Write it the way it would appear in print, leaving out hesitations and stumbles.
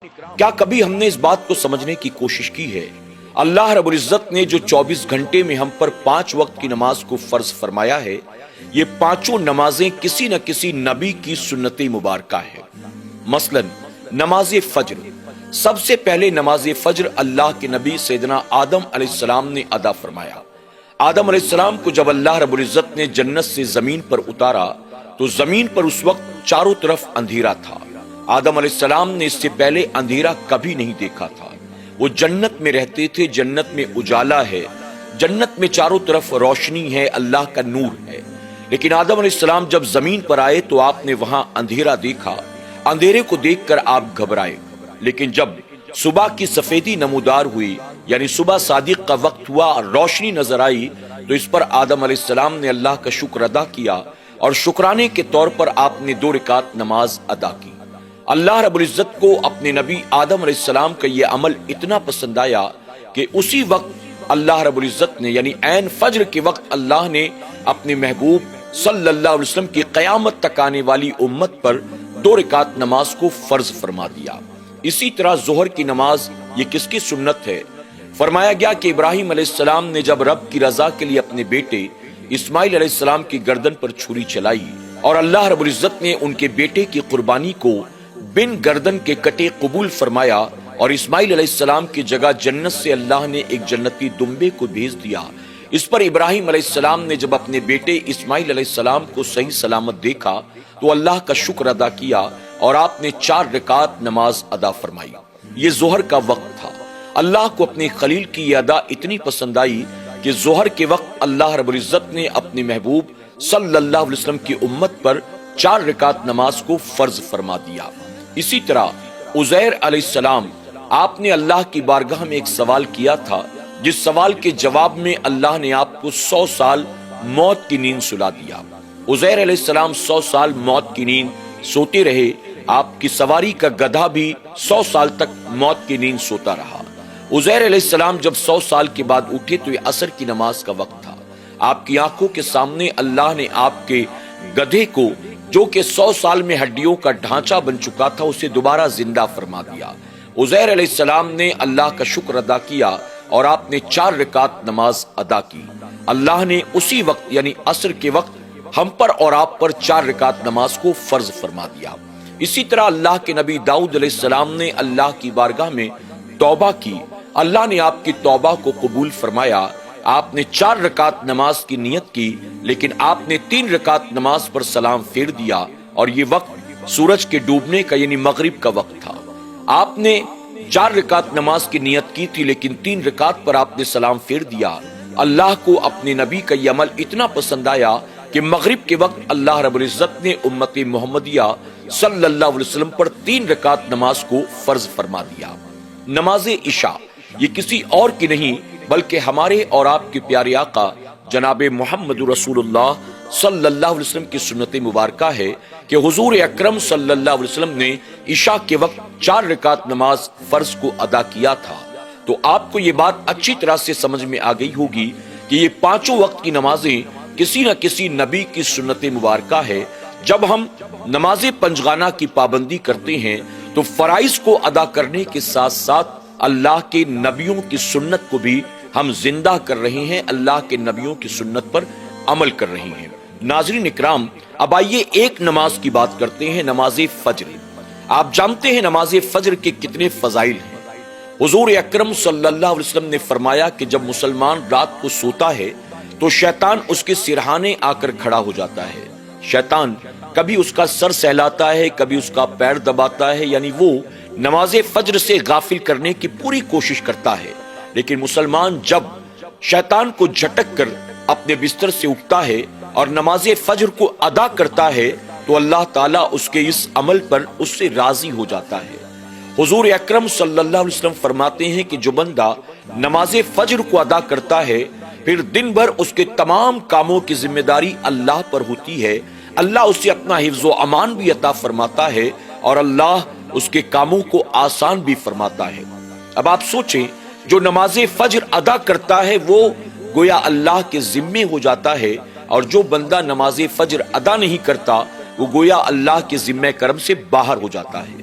کیا کبھی ہم نے اس بات کو سمجھنے کی کوشش کی ہے اللہ رب العزت نے جو 24 گھنٹے میں ہم پر 5 وقت کی نماز کو فرض فرمایا ہے، یہ پانچوں نمازیں کسی نہ کسی نبی کی سنت مبارکہ ہے۔ مثلا نماز فجر، سب سے پہلے نماز فجر اللہ کے نبی سیدنا آدم علیہ السلام نے ادا فرمایا۔ آدم علیہ السلام کو جب اللہ رب العزت نے جنت سے زمین پر اتارا تو زمین پر اس وقت چاروں طرف اندھیرا تھا۔ آدم علیہ السلام نے اس سے پہلے اندھیرا کبھی نہیں دیکھا تھا۔ وہ جنت میں رہتے تھے، جنت میں اجالا ہے، جنت میں چاروں طرف روشنی ہے، اللہ کا نور ہے۔ لیکن آدم علیہ السلام جب زمین پر آئے تو آپ نے وہاں اندھیرا دیکھا۔ اندھیرے کو دیکھ کر آپ گھبرائے، لیکن جب صبح کی سفیدی نمودار ہوئی، یعنی صبح صادق کا وقت ہوا اور روشنی نظر آئی، تو اس پر آدم علیہ السلام نے اللہ کا شکر ادا کیا اور شکرانے کے طور پر آپ نے 2 رکعت نماز ادا کی۔ اللہ رب العزت کو اپنے نبی آدم علیہ السلام کا یہ عمل اتنا پسند آیا کہ اسی وقت اللہ رب العزت نے، یعنی عین فجر کے وقت، اللہ نے اپنے محبوب صلی اللہ علیہ وسلم کی قیامت تک آنے والی امت پر 2 رکعت نماز کو فرض فرما دیا۔ اسی طرح ظہر کی نماز، یہ کس کی سنت ہے؟ فرمایا گیا کہ ابراہیم علیہ السلام نے جب رب کی رضا کے لیے اپنے بیٹے اسماعیل علیہ السلام کی گردن پر چھری چلائی اور اللہ رب العزت نے ان کے بیٹے کی قربانی کو بن گردن کے کٹے قبول فرمایا، اور اسماعیل علیہ السلام کی جگہ جنت سے اللہ نے ایک جنتی دمبے کو بھیج دیا۔ اس پر ابراہیم علیہ السلام نے جب اپنے بیٹے اسماعیل علیہ السلام کو صحیح سلامت دیکھا تو اللہ کا شکر ادا کیا اور آپ نے 4 رکعت نماز ادا فرمائی۔ یہ ظہر کا وقت تھا۔ اللہ کو اپنے خلیل کی یہ ادا اتنی پسند آئی کہ ظہر کے وقت اللہ رب العزت نے اپنے محبوب صلی اللہ علیہ وسلم کی امت پر 4 رکعت نماز کو فرض فرما دیا۔ اسی طرح عزیر علیہ السلام، آپ نے اللہ کی بارگاہ میں ایک سوال کیا تھا، جس سوال کے جواب میں اللہ نے آپ کو 100 سال موت کی نیند سلا دیا۔ عزیر علیہ السلام 100 سال موت کی نیند سوتے رہے۔ آپ کی سواری کا گدھا بھی 100 سال تک موت کی نیند سوتا رہا۔ عزیر علیہ السلام جب 100 سال کے بعد اٹھے تو یہ عصر کی نماز کا وقت تھا۔ آپ کی آنکھوں کے سامنے اللہ نے آپ کے گدھے کو، جو کہ 100 سال میں ہڈیوں کا ڈھانچہ بن چکا تھا، اسے دوبارہ زندہ فرما دیا۔ عزیر علیہ السلام نے اللہ کا شکر ادا کیا اور آپ نے 4 رکعت نماز ادا کی۔ اللہ نے اسی وقت، یعنی عصر کے وقت، ہم پر اور آپ پر 4 رکعت نماز کو فرض فرما دیا۔ اسی طرح اللہ کے نبی داؤد علیہ السلام نے اللہ کی بارگاہ میں توبہ کی۔ اللہ نے آپ کی توبہ کو قبول فرمایا۔ آپ نے 4 رکعت نماز کی نیت کی، لیکن آپ نے 3 رکعت نماز پر سلام پھیر دیا، اور یہ وقت سورج کے ڈوبنے کا، یعنی مغرب کا وقت تھا۔ آپ نے 4 رکعت نماز کی نیت کی تھی، لیکن 3 رکعت پر آپ نے سلام پھیر دیا۔ اللہ کو اپنے نبی کا یہ عمل اتنا پسند آیا کہ مغرب کے وقت اللہ رب العزت نے امت محمدیہ صلی اللہ علیہ وسلم پر 3 رکعت نماز کو فرض فرما دیا۔ نماز عشاء، یہ کسی اور کی نہیں بلکہ ہمارے اور آپ کے پیارے آقا جناب محمد رسول اللہ صلی اللہ علیہ وسلم کی سنت مبارکہ ہے کہ حضور اکرم صلی اللہ علیہ وسلم نے عشاء کے وقت 4 رکعت نماز فرض کو ادا کیا تھا۔ تو آپ کو یہ بات اچھی طرح سے سمجھ میں آ گئی ہوگی کہ یہ 5 وقت کی نمازیں کسی نہ کسی نبی کی سنت مبارکہ ہے۔ جب ہم نماز پنجگانہ کی پابندی کرتے ہیں تو فرائض کو ادا کرنے کے ساتھ ساتھ اللہ کے نبیوں کی سنت کو بھی ہم زندہ کر رہے ہیں، اللہ کے نبیوں کی سنت پر عمل کر رہے ہیں۔ ناظرین اکرام، اب آئیے ایک نماز کی بات کرتے ہیں، نماز فجر۔ آپ جانتے ہیں نماز فجر کے کتنے فضائل ہیں۔ حضور اکرم صلی اللہ علیہ وسلم نے فرمایا کہ جب مسلمان رات کو سوتا ہے تو شیطان اس کے سرہانے آ کر کھڑا ہو جاتا ہے۔ شیطان کبھی اس کا سر سہلاتا ہے، کبھی اس کا پیر دباتا ہے، یعنی وہ نماز فجر سے غافل کرنے کی پوری کوشش کرتا ہے۔ لیکن مسلمان جب شیطان کو جھٹک کر اپنے بستر سے اٹھتا ہے اور نماز فجر کو ادا کرتا ہے تو اللہ تعالیٰ اس کے اس عمل پر اس سے راضی ہو جاتا ہے۔ حضور اکرم صلی اللہ علیہ وسلم فرماتے ہیں کہ جو بندہ نماز فجر کو ادا کرتا ہے پھر دن بھر اس کے تمام کاموں کی ذمہ داری اللہ پر ہوتی ہے، اللہ اسے اپنا حفظ و امان بھی عطا فرماتا ہے اور اللہ اس کے کاموں کو آسان بھی فرماتا ہے۔ اب آپ سوچیں، جو نماز فجر ادا کرتا ہے وہ گویا اللہ کے ذمے ہو جاتا ہے، اور جو بندہ نماز فجر ادا نہیں کرتا وہ گویا اللہ کے ذمہ کرم سے باہر ہو جاتا ہے۔